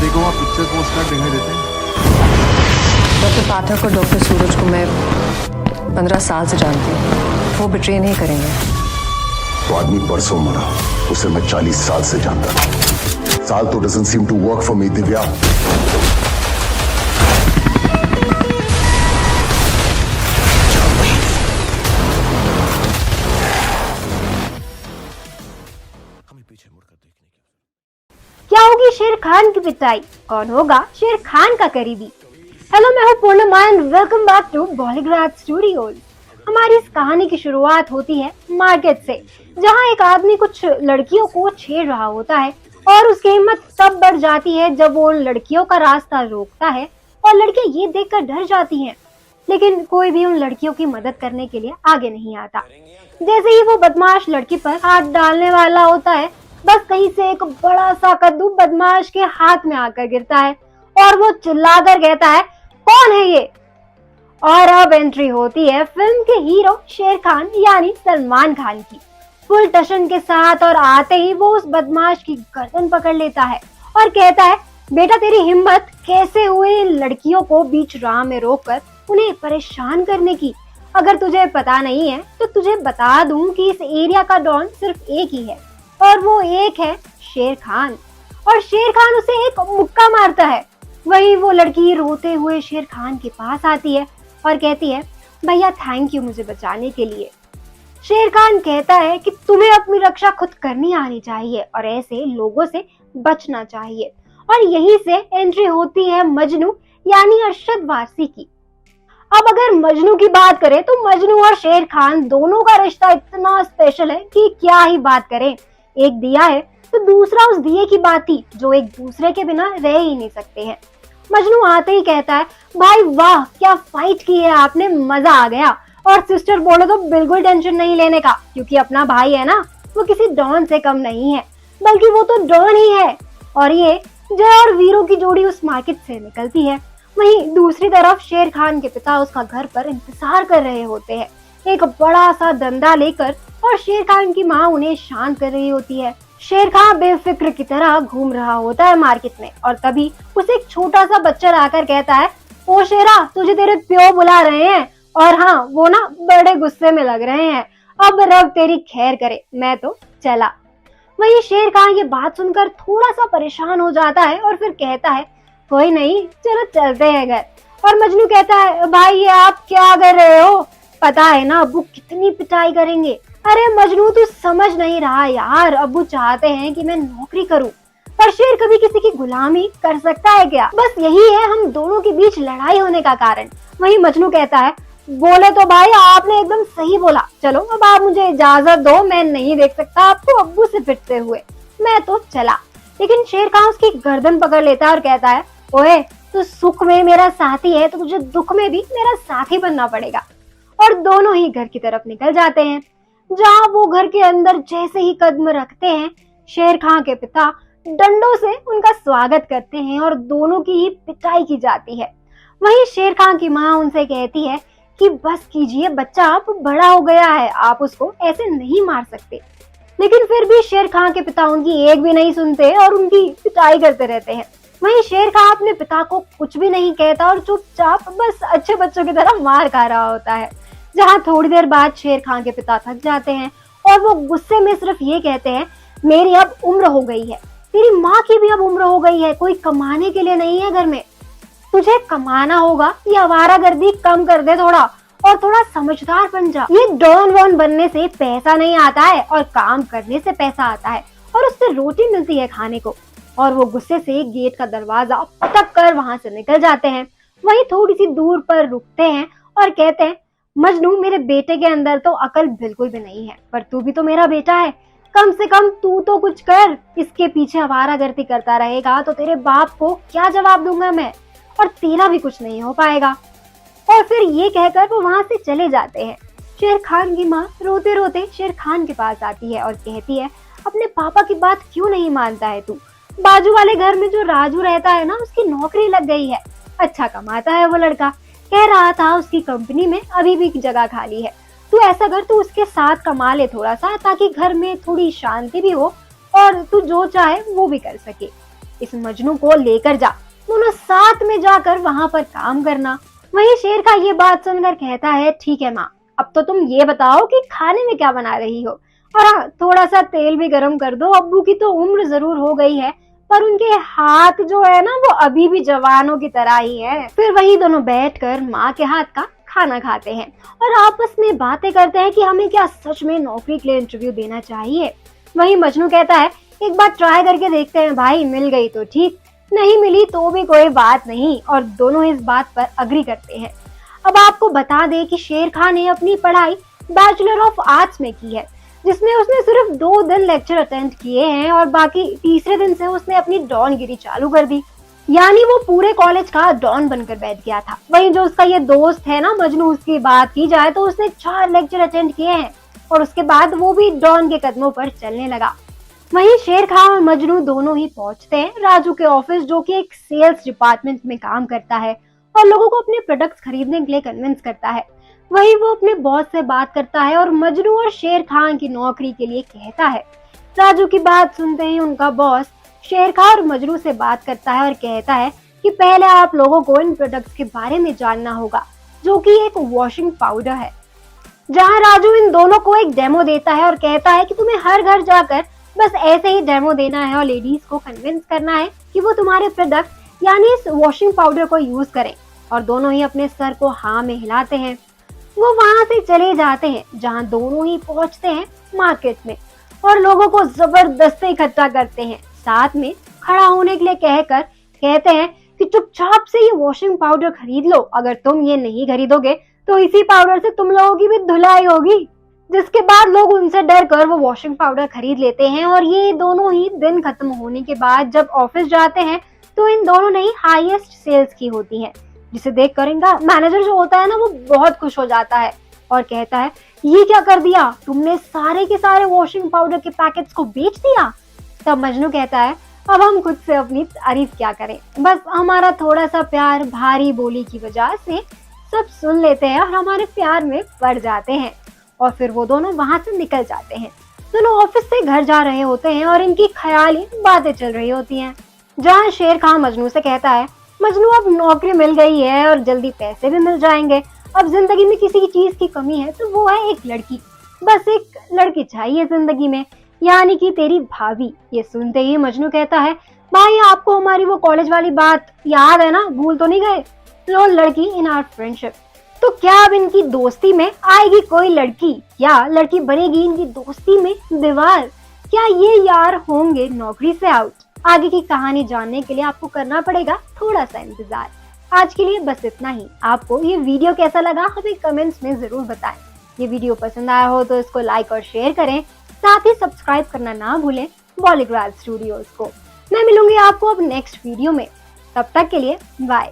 देखो वहाँ picture post card दिखाई देते हैं। डॉक्टर पाठक और डॉक्टर सूरज को मैं 15 साल से जानती हूँ। वो बिट्रे नहीं करेंगे। तो आदमी परसों मरा, उसे मैं 40 साल से जानता था। साल तो doesn't seem to work for me, Divya. क्या होगी शेर खान की पिटाई? कौन होगा शेर खान का करीबी? हेलो, मैं हूँ Purnima and welcome back to Bollygrad studios. हमारी इस कहानी की शुरुआत होती है मार्केट से, जहाँ एक आदमी कुछ लड़कियों को छेड़ रहा होता है और उसकी हिम्मत तब बढ़ जाती है जब वो उन लड़कियों का रास्ता रोकता है और लड़कियां ये देखकर डर जाती हैं, लेकिन कोई भी उन लड़कियों की मदद करने के लिए आगे नहीं आता। जैसे ही वो बदमाश लड़की पर हाथ डालने वाला होता है, बस कहीं से एक बड़ा सा कद्दू बदमाश के हाथ में आकर गिरता है और वो चिल्लाकर कहता है, कौन है ये? और अब एंट्री होती है फिल्म के हीरो शेर खान यानी सलमान खान की, फुल टशन के साथ। और आते ही वो उस बदमाश की गर्दन पकड़ लेता है और कहता है, बेटा तेरी हिम्मत कैसे हुई लड़कियों को बीच राह में रोककर उन्हें परेशान करने की? अगर तुझे पता नहीं है तो तुझे बता दूं कि इस एरिया का डॉन सिर्फ एक ही है और वो एक है शेर खान। और शेर खान उसे एक मुक्का मारता है। वहीं वो लड़की रोते हुए शेर खान के पास आती है और कहती है, भैया थैंक यू मुझे बचाने के लिए। शेर खान कहता है कि तुम्हें अपनी रक्षा खुद करनी आनी चाहिए और ऐसे लोगों से बचना चाहिए। और यहीं से एंट्री होती है मजनू यानी अरशद वारसी की। अब अगर मजनू की बात करें तो मजनू और शेर खान दोनों का रिश्ता इतना स्पेशल है कि क्या ही बात करें। एक दिया है तो दूसरा उस दिए की बात थी, जो एक दूसरे के बिना रह ही नहीं सकते हैं। मजनू आते ही कहता है, भाई वाह क्या फाइट की है आपने, मजा आ गया। और सिस्टर बोलो तो बिल्कुल टेंशन नहीं लेने का, क्योंकि अपना भाई है ना, वो किसी डॉन से कम नहीं है, बल्कि वो तो डॉन ही है। और ये जय और वीरू की जोड़ी उस मार्केट से निकलती है। वहीं दूसरी तरफ शेर खान के पिता उसका घर पर इंतजार कर रहे होते हैं, एक बड़ा सा डंडा लेकर, और शेर खान की माँ उन्हें शांत कर रही होती है। शेर खान बेफिक्र की तरह घूम रहा होता है मार्केट में और तभी उसे एक छोटा सा बच्चा आकर कहता है, ओ शेरा तुझे तेरे प्यो बुला रहे हैं। और हाँ, वो ना बड़े गुस्से में लग रहे हैं। अब रब तेरी खैर करे, मैं तो चला। वहीं शेर खान ये बात सुनकर थोड़ा सा परेशान हो जाता है और फिर कहता है, कोई नहीं चलो चलते हैं घर। और मजनू कहता है, भाई ये आप क्या कर रहे हो? पता है ना अब्बू कितनी पिटाई करेंगे। अरे मजनू तू समझ नहीं रहा यार, अब्बू चाहते हैं कि मैं नौकरी करूं, पर शेर कभी किसी की गुलामी कर सकता है क्या? बस यही है हम दोनों के बीच लड़ाई होने का कारण। वहीं मजनू कहता है, बोले तो भाई आपने एकदम सही बोला, चलो अब आप मुझे इजाजत दो, मैं नहीं देख सकता आपको अब्बू से पिटते हुए, मैं तो चला। लेकिन शेर खान उसकी गर्दन पकड़ लेता है और कहता है, ओए तू सुख में मेरा साथी है तो तुझे दुख में भी मेरा साथी बनना पड़ेगा। और दोनों ही घर की तरफ निकल जाते हैं। जहाँ वो घर के अंदर जैसे ही कदम रखते हैं, शेर खान के पिता डंडों से उनका स्वागत करते हैं और दोनों की ही पिटाई की जाती है। वहीं शेर खान की माँ उनसे कहती है कि बस कीजिए, बच्चा अब बड़ा हो गया है, आप उसको ऐसे नहीं मार सकते। लेकिन फिर भी शेर खान के पिता उनकी एक भी नहीं सुनते और उनकी पिटाई करते रहते हैं। वहीं शेर खान अपने पिता को कुछ भी नहीं कहता और चुपचाप बस अच्छे बच्चों की तरह मार खा रहा होता है। जहाँ थोड़ी देर बाद शेर खान के पिता थक जाते हैं और वो गुस्से में सिर्फ ये कहते हैं, मेरी अब उम्र हो गई है, तेरी माँ की भी अब उम्र हो गई है, कोई कमाने के लिए नहीं है घर में, तुझे कमाना होगा, ये आवारागर्दी कम कर दे थोड़ा और थोड़ा समझदार बन जा। ये डॉन वॉन बनने से पैसा नहीं आता है और काम करने से पैसा आता है और उससे रोटी मिलती है खाने को। और वो गुस्से से गेट का दरवाजा पटक कर वहां से निकल जाते हैं। वहीं थोड़ी सी दूर पर रुकते हैं और कहते हैं, मजनू मेरे बेटे के अंदर तो अकल बिल्कुल भी नहीं है, पर तू भी तो मेरा बेटा है, कम से कम तू तो कुछ कर। इसके पीछे आवारागर्दी करता रहेगा तो तेरे बाप को क्या जवाब दूंगा मैं, और तेरा भी कुछ नहीं हो पाएगा। और फिर ये कहकर वो वहां से चले जाते हैं। शेर खान की माँ रोते रोते शेर खान के पास आती है और कहती है, अपने पापा की बात क्यों नहीं मानता है तू? बाजू वाले घर में जो राजू रहता है ना, उसकी नौकरी लग गई है, अच्छा कमाता है वो लड़का, कह रहा था उसकी कंपनी में अभी भी जगह खाली है, तू ऐसा कर, तू उसके साथ कमा ले थोड़ा सा, ताकि घर में थोड़ी शांति भी हो और तू जो चाहे वो भी कर सके। इस मजनू को लेकर जा, दोनों साथ में जाकर वहाँ पर काम करना। वहीं शेर खान ये बात सुनकर कहता है, ठीक है माँ, अब तो तुम ये बताओ कि खाने में क्या बना रही हो, और हाँ, थोड़ा सा तेल भी गरम कर दो। अब्बू की तो उम्र जरूर हो गई है, पर उनके हाथ जो है ना वो अभी भी जवानों की तरह ही है। फिर वही दोनों बैठकर माँ के हाथ का खाना खाते हैं और आपस में बातें करते हैं कि हमें क्या सच में नौकरी के लिए इंटरव्यू देना चाहिए। वही मजनू कहता है, एक बार ट्राई करके देखते हैं भाई, मिल गई तो ठीक, नहीं मिली तो भी कोई बात नहीं। और दोनों इस बात पर अग्री करते हैं। अब आपको बता दें कि शेर खान ने अपनी पढ़ाई बैचलर ऑफ आर्ट्स में की है, जिसमें उसने सिर्फ 2 दिन लेक्चर अटेंड किए हैं और बाकी तीसरे दिन से उसने अपनी डॉनगिरी चालू कर दी, यानी वो पूरे कॉलेज का डॉन बनकर बैठ गया था। वहीं जो उसका ये दोस्त है ना मजनू, उसकी बात की जाए तो उसने 4 लेक्चर अटेंड किए हैं और उसके बाद वो भी डॉन के कदमों पर चलने लगा। वहीं शेर खान और मजनू दोनों ही पहुंचते हैं राजू के ऑफिस, जो कि एक सेल्स डिपार्टमेंट में काम करता है और लोगों को अपने प्रोडक्ट्स खरीदने के लिए कन्विंस करता है। वहीं वो अपने बॉस से बात करता है और मजनू और शेर खान की नौकरी के लिए कहता है। राजू की बात सुनते ही उनका बॉस शेर खान और मजनू से बात करता है और कहता है कि पहले आप लोगों को इन प्रोडक्ट्स के बारे में जानना होगा, जो कि एक वॉशिंग पाउडर है। जहां राजू इन दोनों को एक डेमो देता है और कहता है कि तुम्हें हर घर जाकर बस ऐसे ही डेमो देना है और लेडीज को कन्विंस करना है कि वो तुम्हारे प्रोडक्ट यानी इस वॉशिंग पाउडर को यूज करें। और दोनों ही अपने सर को हाँ में हिलाते हैं। वो वहां से चले जाते हैं, जहां दोनों ही पहुंचते हैं मार्केट में और लोगों को जबरदस्ती इकट्ठा करते हैं, साथ में खड़ा होने के लिए कहकर कहते हैं कि चुपचाप से ये वॉशिंग पाउडर खरीद लो, अगर तुम ये नहीं खरीदोगे तो इसी पाउडर से तुम लोगों की भी धुलाई होगी। जिसके बाद लोग उनसे डर कर वो वॉशिंग पाउडर खरीद लेते हैं और ये दोनों ही दिन खत्म होने के बाद जब ऑफिस जाते हैं तो इन दोनों ने ही हाईएस्ट सेल्स की होती है, जिसे देख कर इनका मैनेजर जो होता है ना वो बहुत खुश हो जाता है और कहता है, ये क्या कर दिया तुमने, सारे के सारे वॉशिंग पाउडर के पैकेट्स को बेच दिया। तब मजनू कहता है, अब हम खुद से अपनी तारीफ क्या करें, बस हमारा थोड़ा सा प्यार भारी बोली की वजह से सब सुन लेते हैं और हमारे प्यार में पड़ जाते हैं। और फिर वो दोनों वहां से निकल जाते हैं। दोनों ऑफिस से घर जा रहे होते हैं और इनकी ख्याली बातें चल रही होती हैं, जहाँ शेर खान मजनू से कहता है, मजनू अब नौकरी मिल गई है और जल्दी पैसे भी मिल जाएंगे, अब जिंदगी में किसी की चीज की कमी है तो वो है एक लड़की, बस एक लड़की चाहिए जिंदगी में, यानी कि तेरी भाभी। ये सुनते ही मजनू कहता है, भाई आपको हमारी वो कॉलेज वाली बात याद है ना, भूल तो नहीं गए, लो लड़की इन आवर फ्रेंडशिप। तो क्या अब इनकी दोस्ती में आएगी कोई लड़की या लड़की बनेगी इनकी दोस्ती में दीवार? क्या ये यार होंगे नौकरी से आउट? आगे की कहानी जानने के लिए आपको करना पड़ेगा थोड़ा सा इंतजार। आज के लिए बस इतना ही। आपको ये वीडियो कैसा लगा हमें कमेंट्स में जरूर बताएं। ये वीडियो पसंद आया हो तो इसको लाइक और शेयर करें, साथ ही सब्सक्राइब करना ना भूलें बॉलीग्राज स्टूडियोज को। मैं मिलूंगी आपको अब नेक्स्ट वीडियो में, तब तक के लिए बाय।